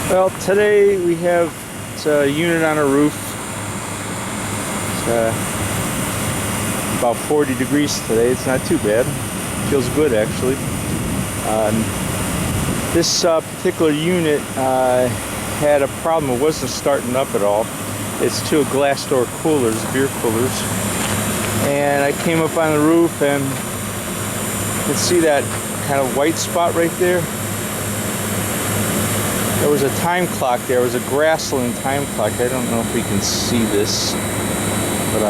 Well, today we have a unit on a roof. It's about 40 degrees today. It's not too bad. Feels good actually. This particular unit had a problem. It wasn't starting up at all. It's two glass door coolers, beer coolers. And I came up on the roof and you can see that kind of white spot right there. There was a time clock there. It was a Grasslin time clock. I don't know if we can see this, but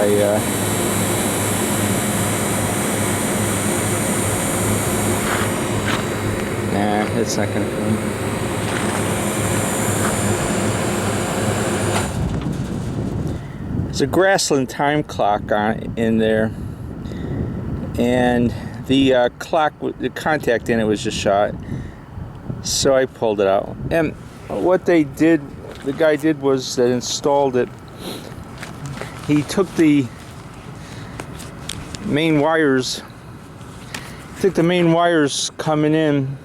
nah, it's not gonna come. There's a Grasslin time clock in there, and the clock, the contact in it was just shot. So I pulled it out, and what the guy did was that installed it. He took the main wires, coming in,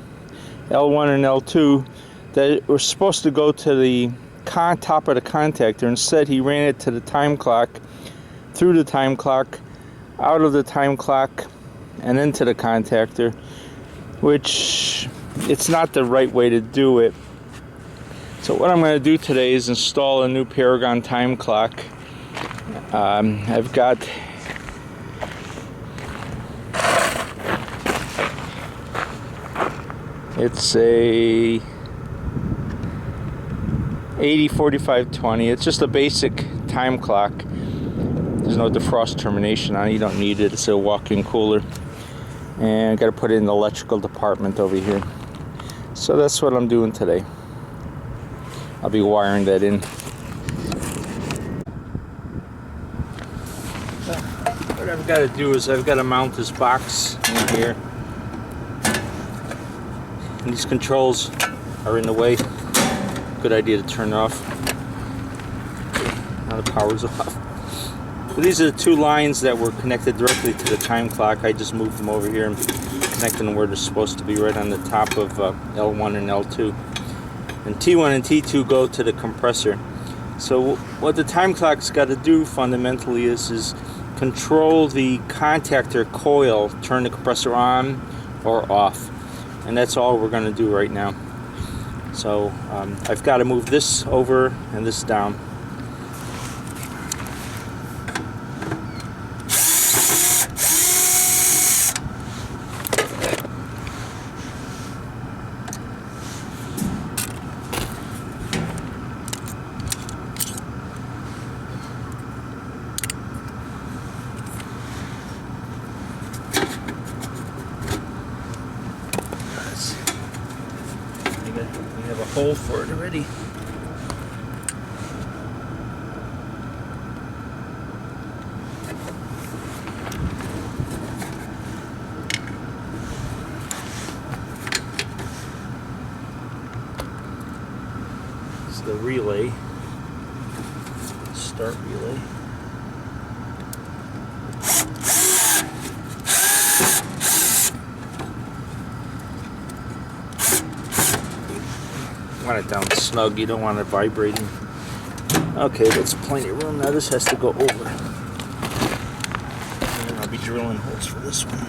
L1 and L2, that were supposed to go to the top of the contactor. Instead, he ran it to the time clock, through the time clock, out of the time clock, and into the contactor, which it's not the right way to do it. So what I'm going to do today is install a new Paragon time clock. I've got it's a 804520. It's just a basic time clock. There's no defrost termination on it. You don't need it. It's a walk-in cooler. And I got to put it in the electrical department over here. So that's what I'm doing today. I'll be wiring that in. What I've got to do is I've got to mount this box in here. And these controls are in the way. Good idea to turn it off. Now the power's off. So these are the two lines that were connected directly to the time clock. I just moved them over here and connected them where they're supposed to be, right on the top of L1 and L2. And T1 and T2 go to the compressor. So what the time clock's got to do fundamentally is control the contactor coil, turn the compressor on or off. And that's all we're going to do right now. So I've got to move this over and this down. We have a hole for it already. This is the relay, start relay. Want it down snug, you don't want it vibrating. Okay, that's plenty of room. Now this has to go over. And I'll be drilling holes for this one.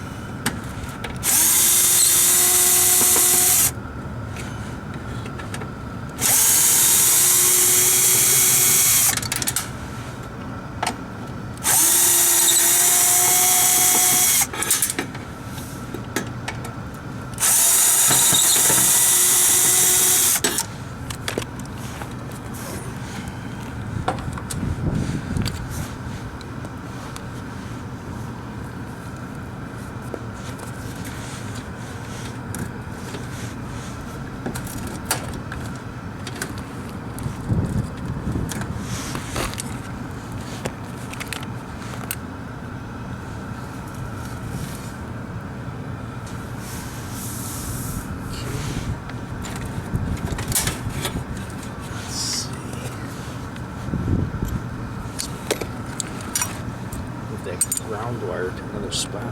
Ground wire to another spot.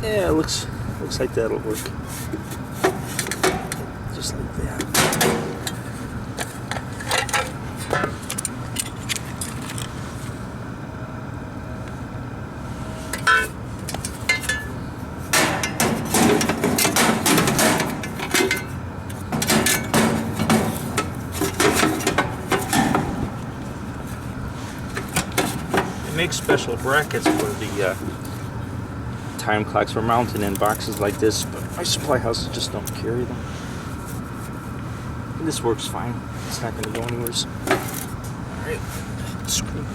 Yeah, it looks like that'll work. Just like that. They make special brackets for the time clocks for mounting in boxes like this, but my supply houses just don't carry them. And this works fine. It's not going to go anywhere. Alright, screw it.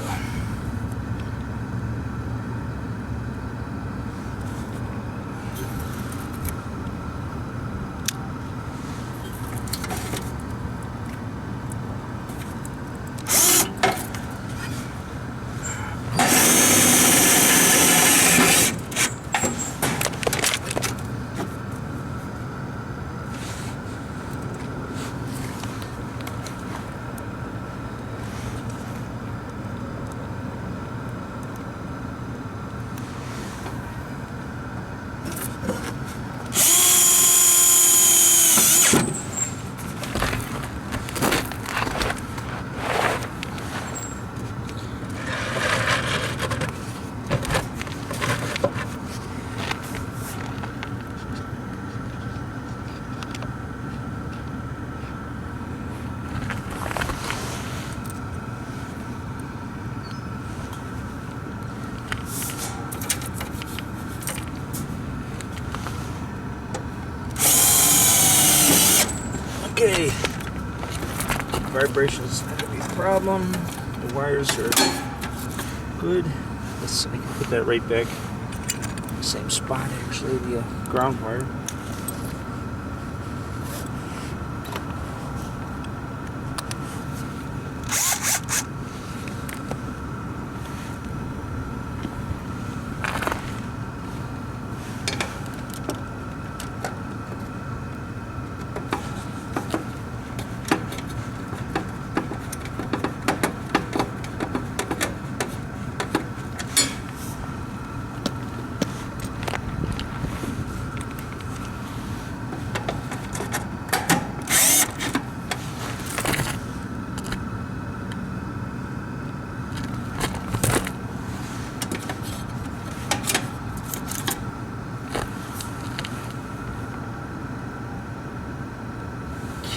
Okay, vibration's not gonna be a problem. The wires are good. I can put that right back, same spot actually, the ground wire.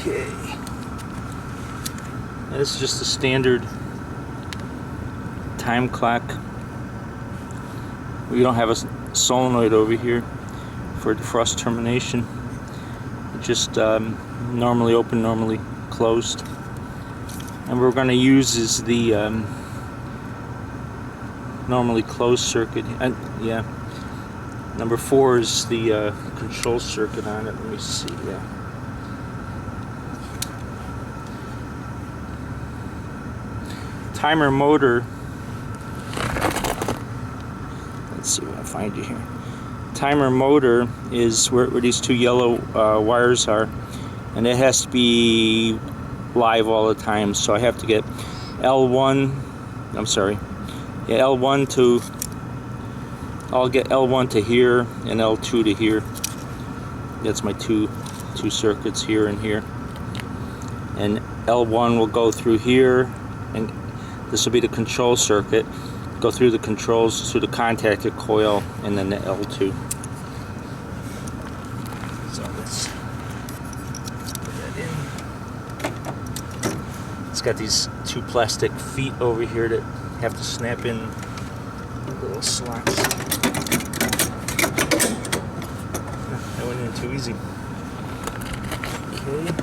Okay, now this is just a standard time clock. We don't have a solenoid over here for defrost termination. It just normally open, normally closed. And what we're going to use is the normally closed circuit. Yeah, number 4 is the control circuit on it. Let me see. Yeah. Timer motor, let's see if I find you here. Timer motor is where these 2 yellow wires are, and it has to be live all the time. So I have to get L1, I'm sorry, yeah, L1 to, I'll get L1 to here and L2 to here. That's my two circuits here and here. And L1 will go through here, and this will be the control circuit. Go through the controls to the contactor coil, and then the L2. So let's put that in. It's got these 2 plastic feet over here that have to snap in little slots. That went in too easy. Okay.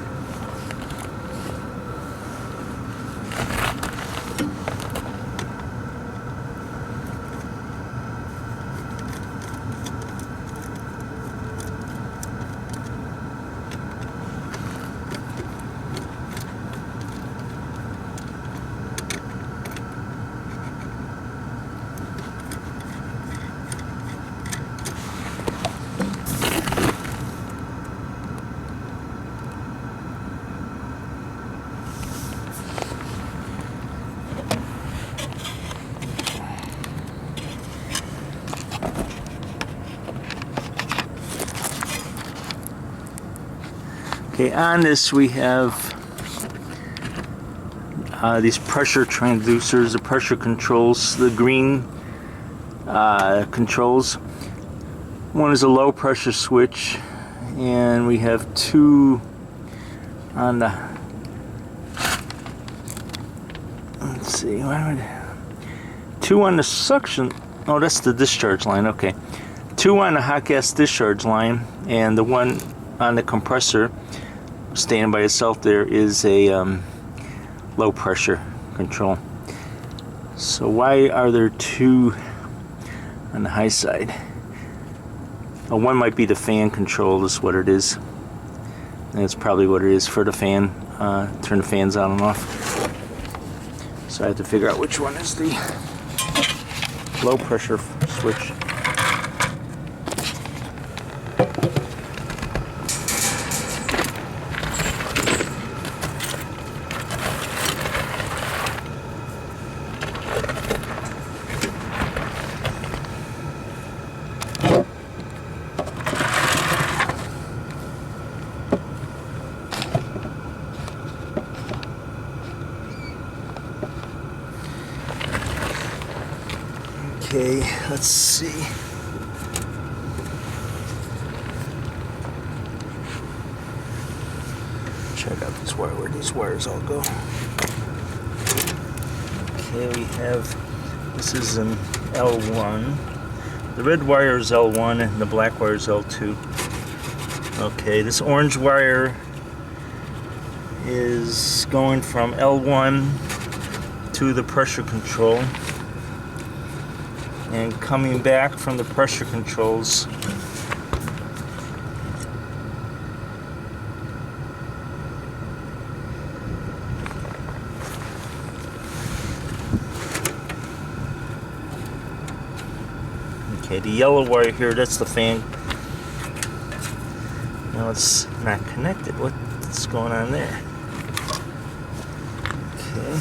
Okay, on this we have these pressure transducers, the pressure controls, the green controls. One is a low pressure switch, and we have two on the, let's see, two on the suction, oh, that's the discharge line, okay. Two on the hot gas discharge line, and the one on the compressor standing by itself there is a low pressure control. So why are there two on the high side? Oh, one might be the fan control, is what it is. That's probably what it is for the fan. Turn the fans on and off. So I have to figure out which one is the low pressure switch. Okay, let's see. Check out this wire, where these wires all go. Okay, we have, this is an L1. The red wire is L1 and the black wire is L2. Okay, this orange wire is going from L1 to the pressure control, and coming back from the pressure controls okay, the yellow wire here, that's the fan. Now it's not connected. What's going on there? Okay.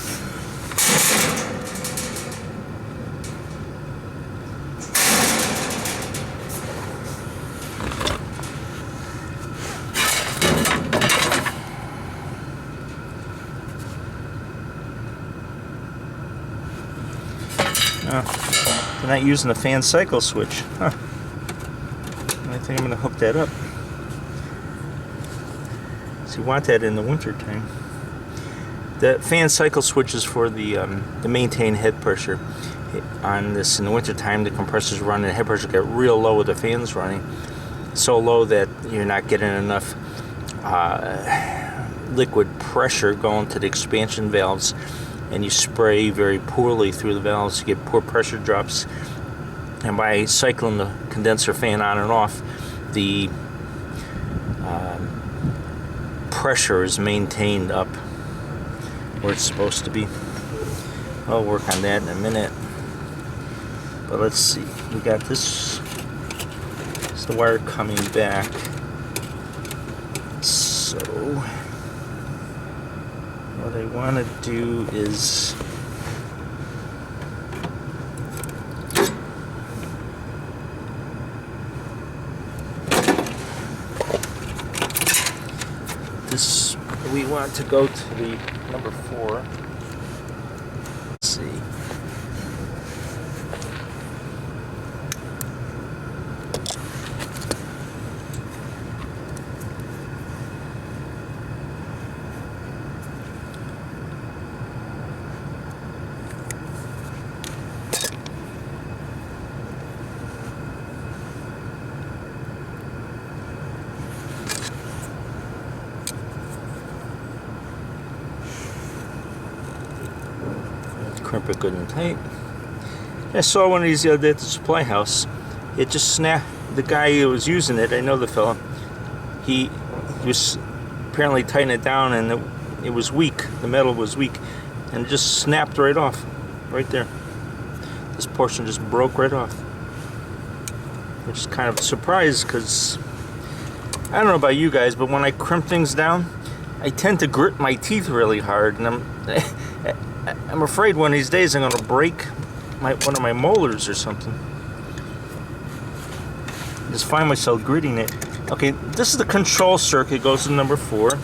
They're not using the fan cycle switch. Huh. I think I'm going to hook that up. So you want that in the winter time. The fan cycle switch is for the maintain head pressure. On this, in the winter time, the compressor's running, the head pressure get real low with the fans running. So low that you're not getting enough liquid pressure going to the expansion valves, and you spray very poorly through the valves. You get poor pressure drops, and by cycling the condenser fan on and off, the pressure is maintained up where it's supposed to be. I'll work on that in a minute, but let's see. We got this. It's the wire coming back. So what I want to do is this, we want to go to the number 4. Let's see. Crimp it good and tight. I saw one of these the other day at the supply house. It just snapped. The guy who was using it, I know the fella, he was apparently tightening it down, and it was weak. The metal was weak, and it just snapped right off, right there. This portion just broke right off, which is kind of a surprise, because I don't know about you guys, but when I crimp things down, I tend to grit my teeth really hard, and I'm afraid one of these days I'm going to break one of my molars or something. I just find myself gritting it. Okay, this is the control circuit, goes to number 4.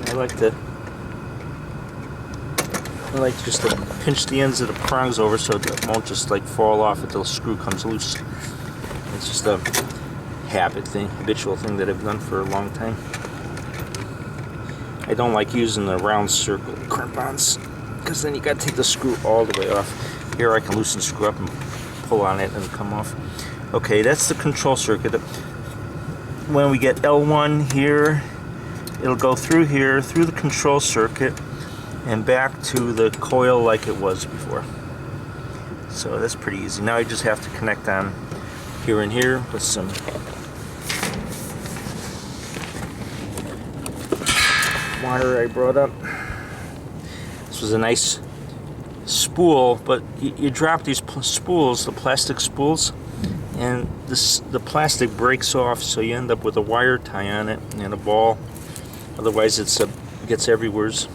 I like just to pinch the ends of the prongs over so it won't just like fall off until the screw comes loose. It's just a habitual thing that I've done for a long time. I don't like using the round circle crimp-ons because then you got to take the screw all the way off. Here I can loosen the screw up and pull on it and come off. Okay, that's the control circuit. When we get L1 here, it'll go through here, through the control circuit, and back to the coil like it was before. So that's pretty easy. Now I just have to connect on here and here with some water I brought up. This was a nice spool, but you drop these spools, the plastic spools, and the plastic breaks off, so you end up with a wire tie on it and a ball. Otherwise it gets everywheres.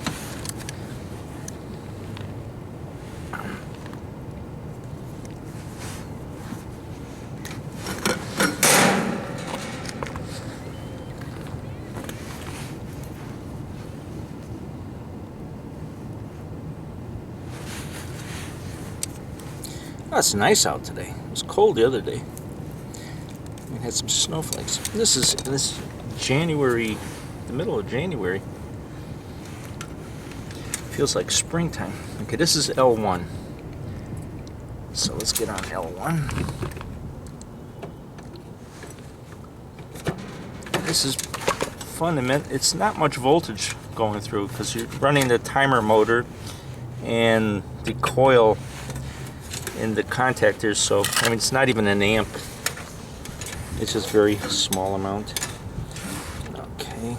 Oh, it's nice out today. It was cold the other day. We had some snowflakes. This is January, the middle of January. Feels like springtime. Okay, this is L1. So let's get on L1. This is fundamental. It's not much voltage going through because you're running the timer motor and the coil in the contactors, so I mean it's not even an amp. It's just very small amount. Okay.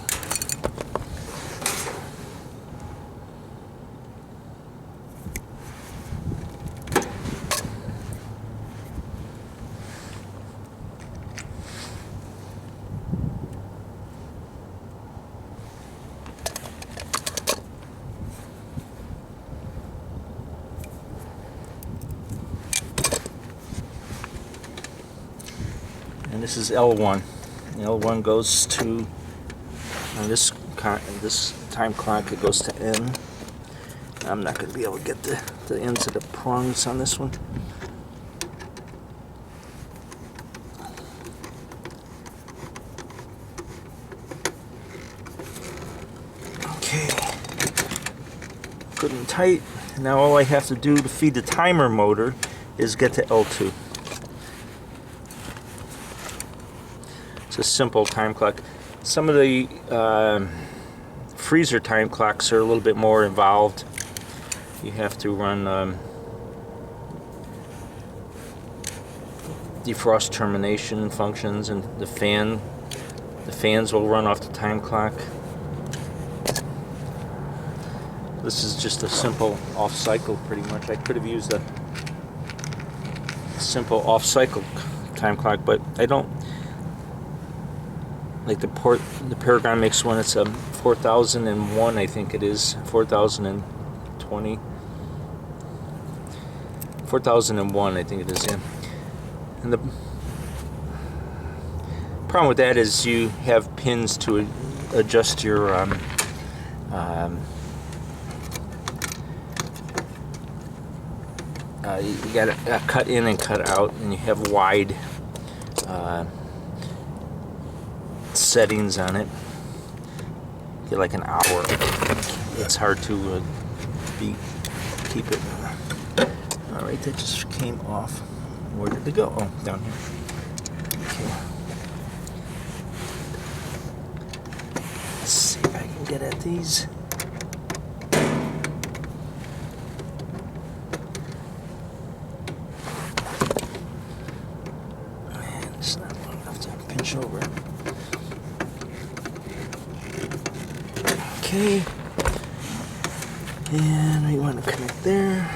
And this is L1. L1 goes to, on this time clock, it goes to N. I'm not going to be able to get the ends of the prongs on this one. Okay. Good and tight. Now all I have to do to feed the timer motor is get to L2. It's a simple time clock. Some of the freezer time clocks are a little bit more involved. You have to run defrost termination functions, and the fans will run off the time clock. This is just a simple off cycle pretty much. I could have used a simple off cycle time clock, but I don't. Like the Paragon makes one, it's a 4001, I think it is, 4020. 4001, I think it is, yeah. And the problem with that is you have pins to adjust your you got to cut in and cut out, and you have wide settings on it. Get like an hour. It's hard to keep it. All right, that just came off. Where did it go? Oh, down here. Okay. Let's see if I can get at these. Man, it's not long enough to pinch over. Okay, and we want to connect there.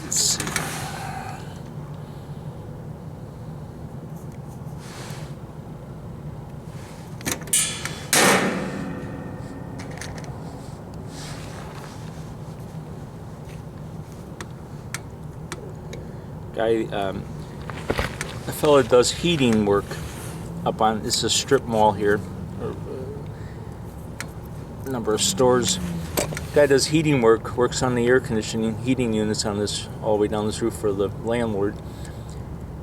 Let's see. A fellow does heating work up on, this is a strip mall here, or a number of stores. Guy does heating work, works on the air conditioning, heating units on this, all the way down this roof for the landlord.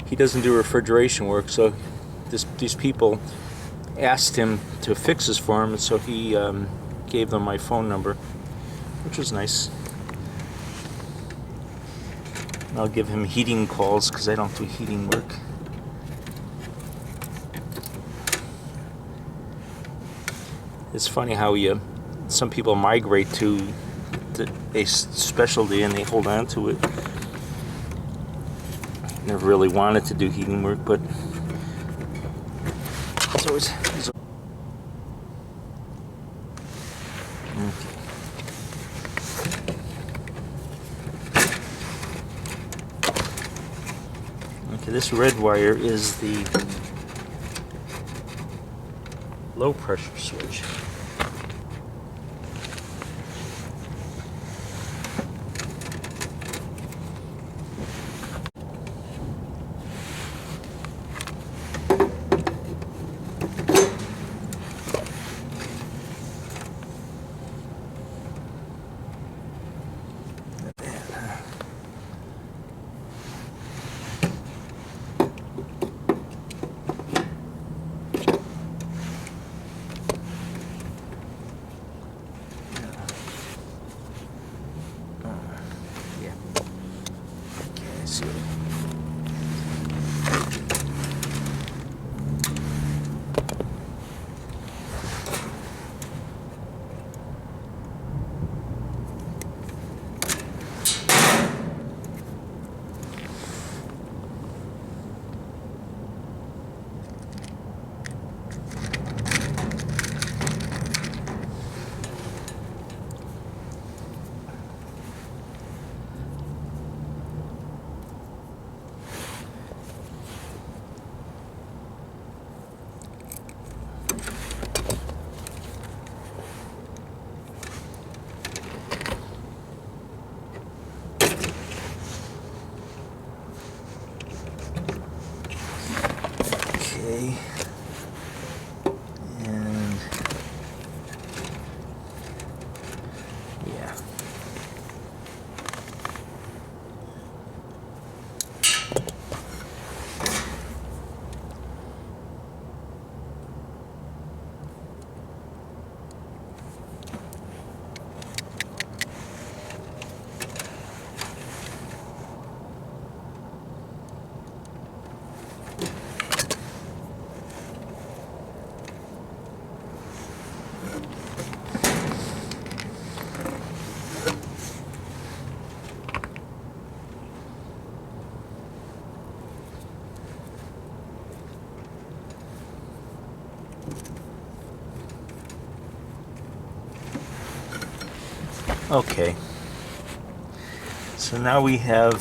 He doesn't do refrigeration work, so these people asked him to fix this for him, and so he gave them my phone number, which was nice. And I'll give him heating calls because I don't do heating work. It's funny how some people migrate to a specialty and they hold on to it. Never really wanted to do heating work, but it's always okay, this red wire is the low pressure switch. And yeah. Okay, so now we have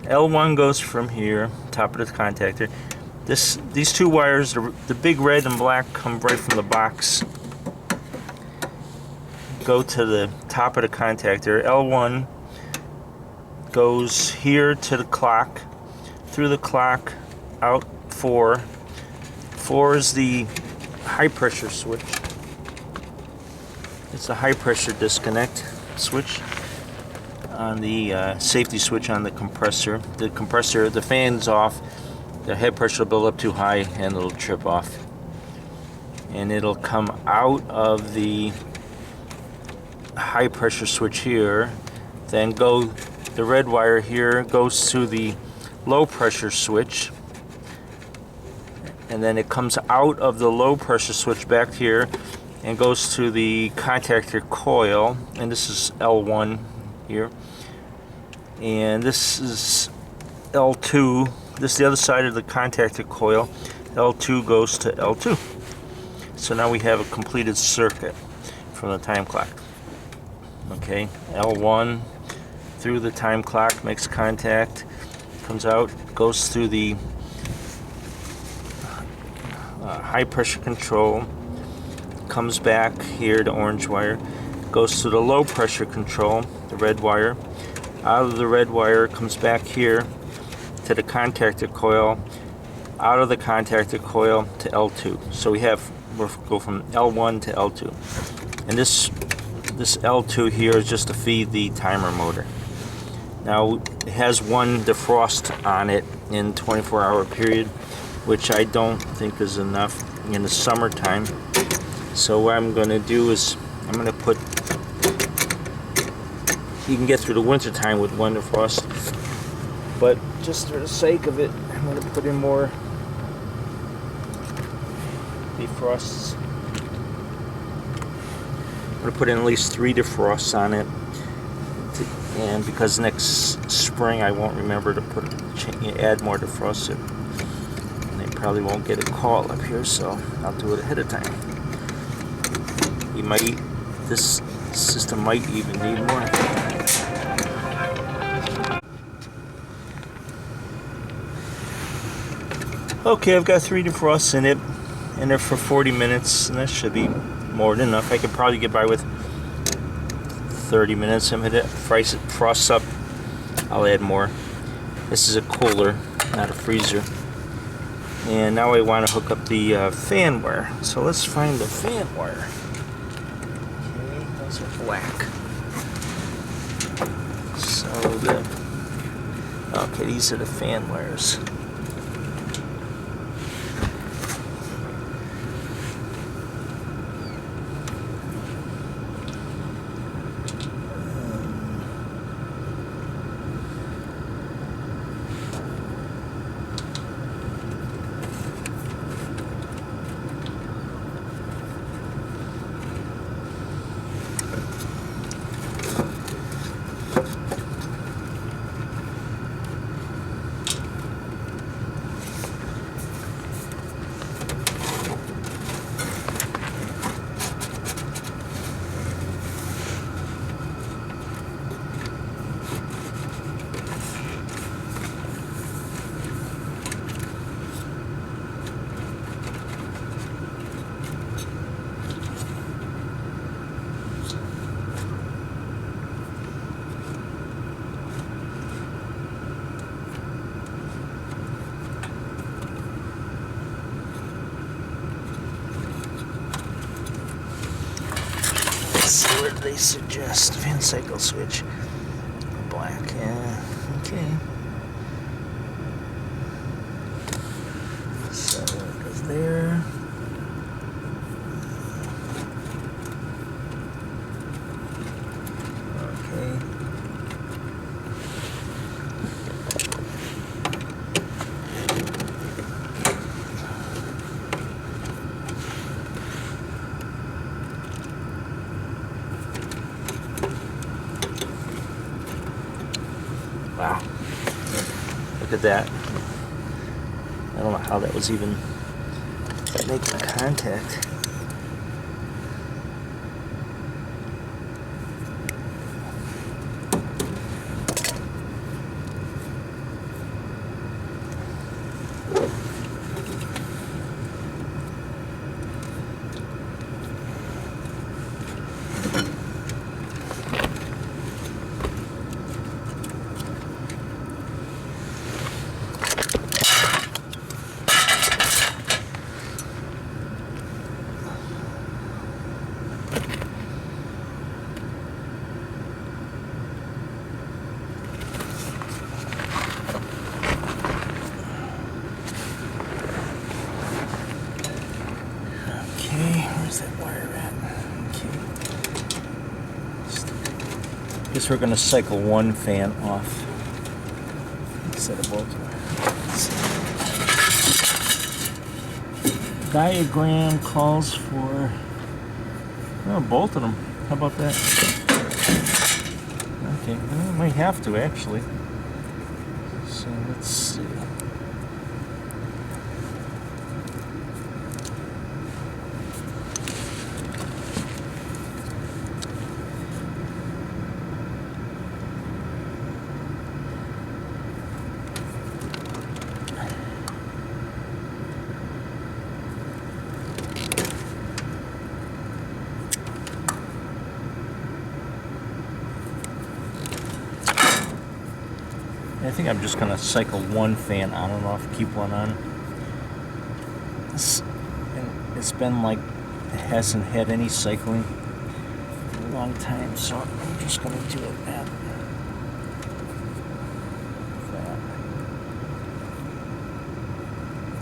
L1 goes from here, top of the contactor. These two wires, the big red and black, come right from the box, go to the top of the contactor. L1 goes here to the clock, through the clock, out 4. 4 is the high pressure switch. It's a high pressure disconnect switch on the safety switch on the compressor. The fan's off, the head pressure will build up too high and it'll trip off. And it'll come out of the high pressure switch here, then the red wire here goes to the low pressure switch, and then it comes out of the low pressure switch back here and goes to the contactor coil, and this is L1 here, and this is L2. This is the other side of the contactor coil. L2 goes to L2. So now we have a completed circuit from the time clock. Okay, L1 through the time clock, makes contact, comes out, goes through the high pressure control, comes back here, the orange wire, goes to the low pressure control, the red wire. Out of the red wire, comes back here, to the contactor coil, out of the contactor coil to L2. So we'll go from L1 to L2. And this L2 here is just to feed the timer motor. Now it has one defrost on it in 24-hour period, which I don't think is enough in the summertime. So what I'm going to do is I'm going to put, you can get through the winter time with one defrost, but just for the sake of it, I'm going to put in more defrosts. I'm going to put in at least 3 defrosts on it, and because next spring I won't remember to add more defrosts. And they probably won't get a call up here, so I'll do it ahead of time. This system might even need more. Okay, I've got 3 defrosts in it, and they're for 40 minutes, and that should be more than enough. I could probably get by with 30 minutes. I'm gonna frost up. I'll add more. This is a cooler, not a freezer. And now I want to hook up the fan wire. So let's find the fan wire. Okay, those are black. So okay, these are the fan wires. See what they suggest. Fan cycle switch. Black, yeah. Okay. So it goes there. Okay. Wow. Look at that. I don't know how that was even making contact. Where's that wire at? Okay. Guess we're going to cycle one fan off instead of both. Diagram calls for both of them. How about that? Okay, well, we might have to actually. So let's see. I think I'm just gonna cycle one fan on and off, keep one on. It's been like it hasn't had any cycling for a long time, so I'm just gonna do it that.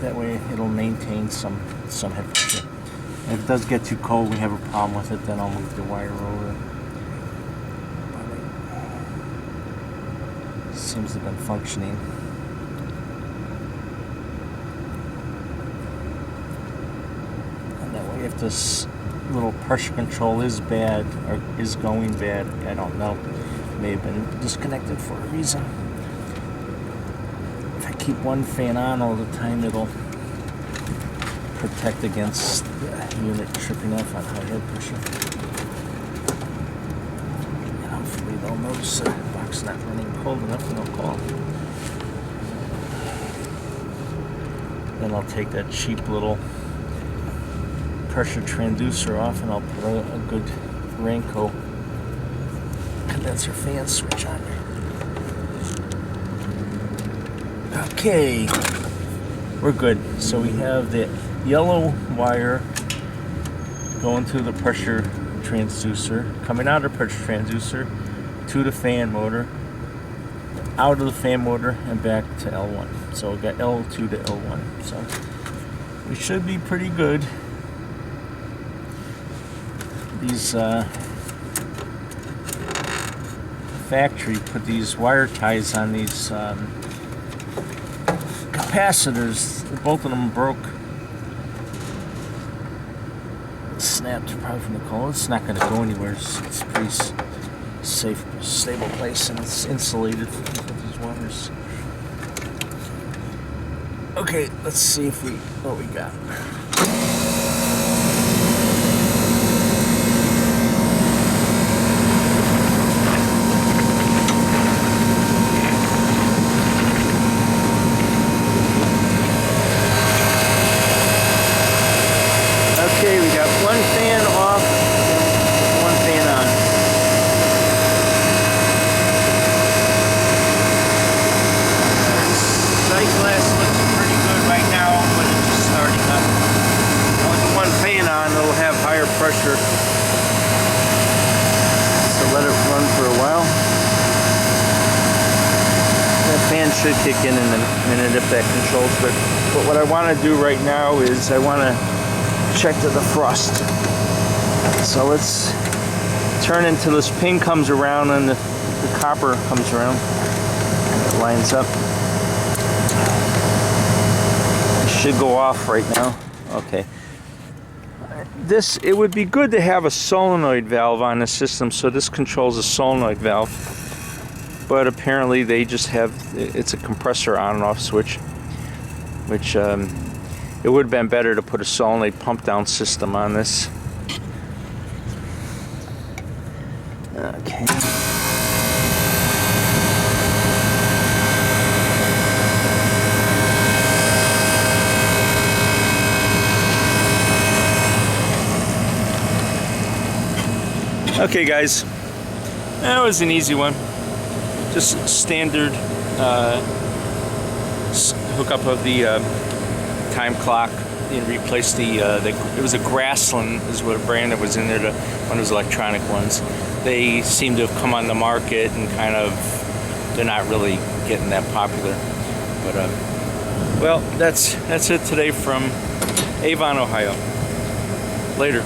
That way it'll maintain some head pressure. If it does get too cold, we have a problem with it, then I'll move the wire over. But it seems to have been functioning. And that way, if this little pressure control is bad or is going bad, I don't know. It may have been disconnected for a reason. If I keep one fan on all the time, it'll protect against the unit tripping off on high head pressure. And hopefully they'll notice the box not running cold enough and they'll call. Then I'll take that cheap little pressure transducer off and I'll put a good Ranco condenser fan switch on there. Okay, we're good. So we have the yellow wire going to the pressure transducer, coming out of the pressure transducer to the fan motor, out of the fan motor and back to L1. So we got L2 to L1. So we should be pretty good. These factory put these wire ties on these capacitors. Both of them broke. Snapped probably from the cold. It's not going to go anywhere. It's a pretty safe, stable place, and it's insulated with these wires. Okay, let's see if what we got. Okay, we got one fan off, one fan on. Sight glass looks pretty good right now, but it's just starting up. With one fan on, it'll have higher pressure. So let it run for a while. That fan should kick in a minute if that controls, but what I want to do right now is I want to check the defrost. So let's turn until this pin comes around and the copper comes around and it lines up. It should go off right now. Okay. It would be good to have a solenoid valve on the system, so this controls a solenoid valve. But apparently they just have, it's a compressor on and off switch, which it would have been better to put a solenoid pump down system on this. Okay. Okay guys, that was an easy one. Just standard hookup of the time clock and replace it was a Grasslin is what brand that was in there, one of those electronic ones. They seem to have come on the market and they're not really getting that popular. But well, that's it today from Avon, Ohio. Later.